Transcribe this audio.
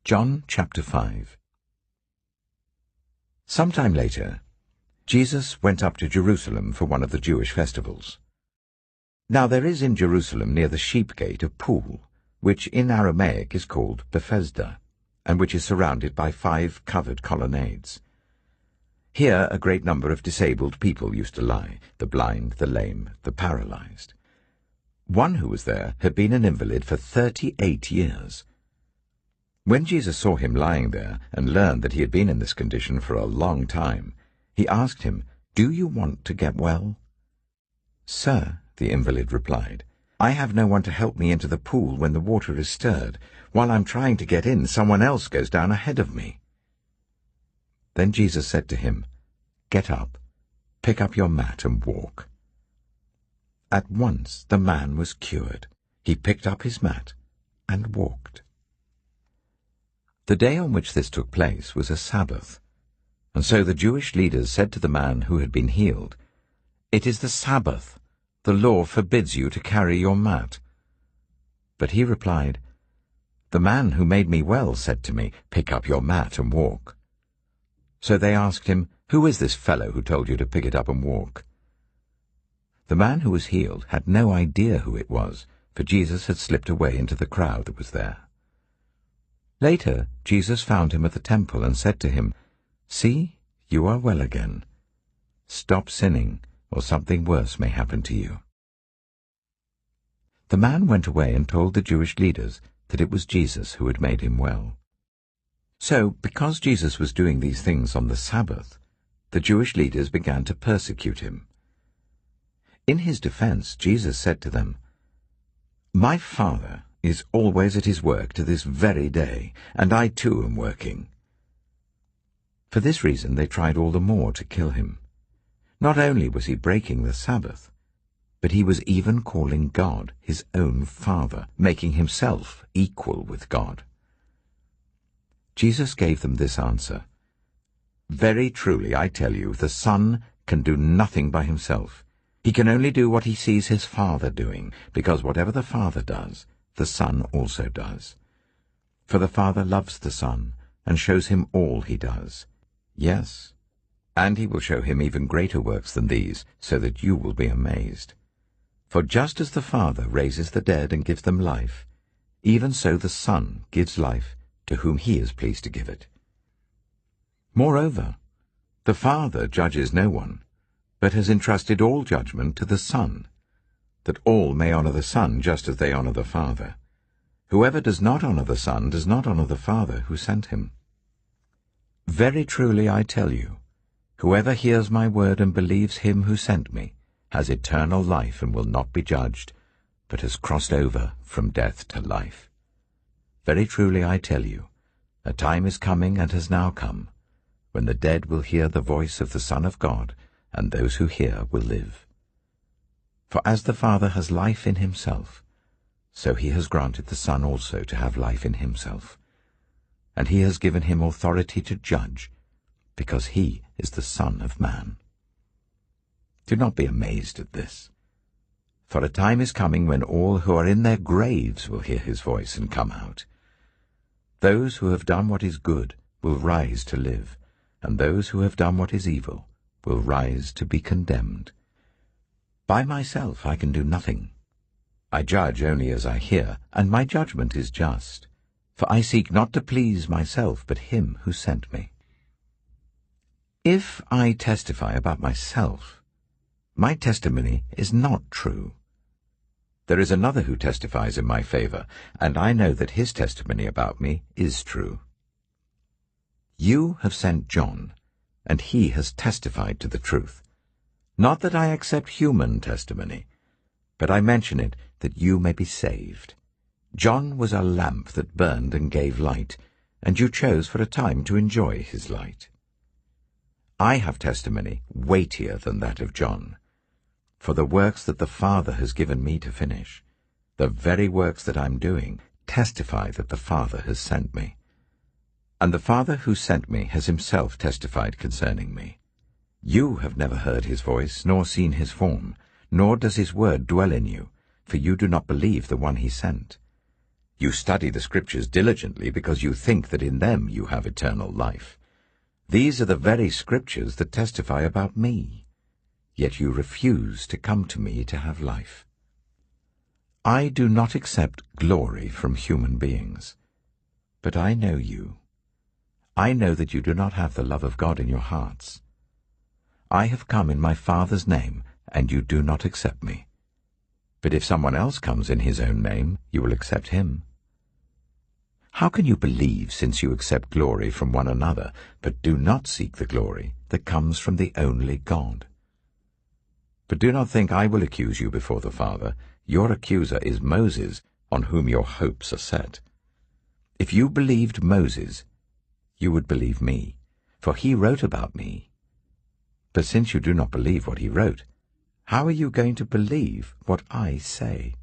John chapter 5. Sometime later, Jesus went up to Jerusalem for one of the Jewish festivals. Now there is in Jerusalem near the sheep gate a pool, which in Aramaic is called Bethesda, and which is surrounded by 5 covered colonnades. Here a great number of disabled people used to lie, the blind, the lame, the paralyzed. One who was there had been an invalid for 38 years. When Jesus saw him lying there and learned that he had been in this condition for a long time, he asked him, "Do you want to get well?" "Sir," the invalid replied, "I have no one to help me into the pool when the water is stirred. While I'm trying to get in, someone else goes down ahead of me." Then Jesus said to him, "Get up, pick up your mat and walk." At once the man was cured. He picked up his mat and walked. The day on which this took place was a Sabbath, and so the Jewish leaders said to the man who had been healed, "It is the Sabbath. The law forbids you to carry your mat." But he replied, "The man who made me well said to me, 'Pick up your mat and walk.'" So they asked him, "Who is this fellow who told you to pick it up and walk?" The man who was healed had no idea who it was, for Jesus had slipped away into the crowd that was there. Later, Jesus found him at the temple and said to him, "See, you are well again. Stop sinning, or something worse may happen to you." The man went away and told the Jewish leaders that it was Jesus who had made him well. So, because Jesus was doing these things on the Sabbath, the Jewish leaders began to persecute him. In his defense, Jesus said to them, "My Father is always at his work to this very day, and I too am working." For this reason they tried all the more to kill him. Not only was he breaking the Sabbath, but he was even calling God his own Father, making himself equal with God. Jesus gave them this answer, "Very truly I tell you, the Son can do nothing by himself. He can only do what he sees his Father doing, because whatever the Father does, the Son also does. For the Father loves the Son, and shows him all he does. Yes, and he will show him even greater works than these, so that you will be amazed. For just as the Father raises the dead and gives them life, even so the Son gives life to whom he is pleased to give it. Moreover, the Father judges no one, but has entrusted all judgment to the Son, that all may honor the Son just as they honor the Father. Whoever does not honor the Son does not honor the Father who sent him. Very truly I tell you, whoever hears my word and believes him who sent me has eternal life and will not be judged, but has crossed over from death to life. Very truly I tell you, a time is coming and has now come, when the dead will hear the voice of the Son of God, and those who hear will live. For as the Father has life in himself, so he has granted the Son also to have life in himself. And he has given him authority to judge, because he is the Son of Man. Do not be amazed at this, for a time is coming when all who are in their graves will hear his voice and come out. Those who have done what is good will rise to live, and those who have done what is evil will rise to be condemned. By myself I can do nothing. I judge only as I hear, and my judgment is just, for I seek not to please myself, but him who sent me. If I testify about myself, my testimony is not true. There is another who testifies in my favor, and I know that his testimony about me is true. You have sent John, and he has testified to the truth. Not that I accept human testimony, but I mention it that you may be saved. John was a lamp that burned and gave light, and you chose for a time to enjoy his light. I have testimony weightier than that of John, for the works that the Father has given me to finish, the very works that I'm doing, testify that the Father has sent me. And the Father who sent me has himself testified concerning me. You have never heard his voice, nor seen his form, nor does his word dwell in you, for you do not believe the one he sent. You study the Scriptures diligently because you think that in them you have eternal life. These are the very Scriptures that testify about me. Yet you refuse to come to me to have life. I do not accept glory from human beings, but I know you. I know that you do not have the love of God in your hearts. I have come in my Father's name, and you do not accept me. But if someone else comes in his own name, you will accept him. How can you believe since you accept glory from one another, but do not seek the glory that comes from the only God? But do not think I will accuse you before the Father. Your accuser is Moses, on whom your hopes are set. If you believed Moses, you would believe me, for he wrote about me. But since you do not believe what he wrote, how are you going to believe what I say?